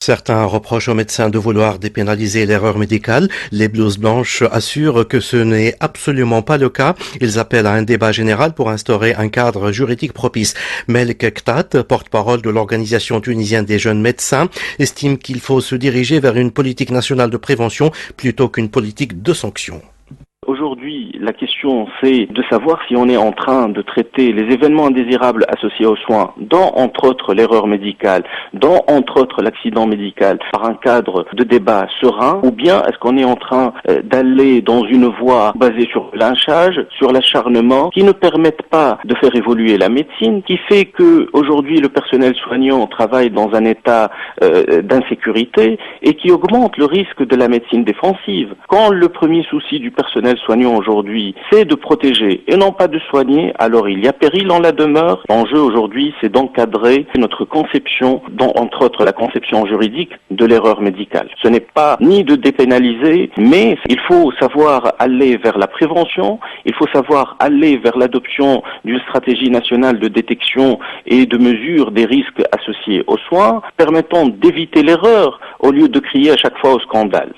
Certains reprochent aux médecins de vouloir dépénaliser l'erreur médicale. Les blouses blanches assurent que ce n'est absolument pas le cas. Ils appellent à un débat général pour instaurer un cadre juridique propice. Melk Ktat, porte-parole de l'Organisation tunisienne des jeunes médecins, estime qu'il faut se diriger vers une politique nationale de prévention plutôt qu'une politique de sanction. Aujourd'hui, la question, c'est de savoir si on est en train de traiter les événements indésirables associés aux soins, dont, entre autres, l'erreur médicale, dont, entre autres, l'accident médical, par un cadre de débat serein, ou bien est-ce qu'on est en train d'aller dans une voie basée sur le lynchage, sur l'acharnement, qui ne permettent pas de faire évoluer la médecine, qui fait que aujourd'hui le personnel soignant travaille dans un état d'insécurité et qui augmente le risque de la médecine défensive. Quand le premier souci du personnel soignant aujourd'hui, c'est de protéger et non pas de soigner, alors il y a péril en la demeure. L'enjeu aujourd'hui, c'est d'encadrer notre conception, dont entre autres la conception juridique de l'erreur médicale. Ce n'est pas ni de dépénaliser, mais il faut savoir aller vers la prévention, il faut savoir aller vers l'adoption d'une stratégie nationale de détection et de mesure des risques associés aux soins, permettant d'éviter l'erreur au lieu de crier à chaque fois au scandale.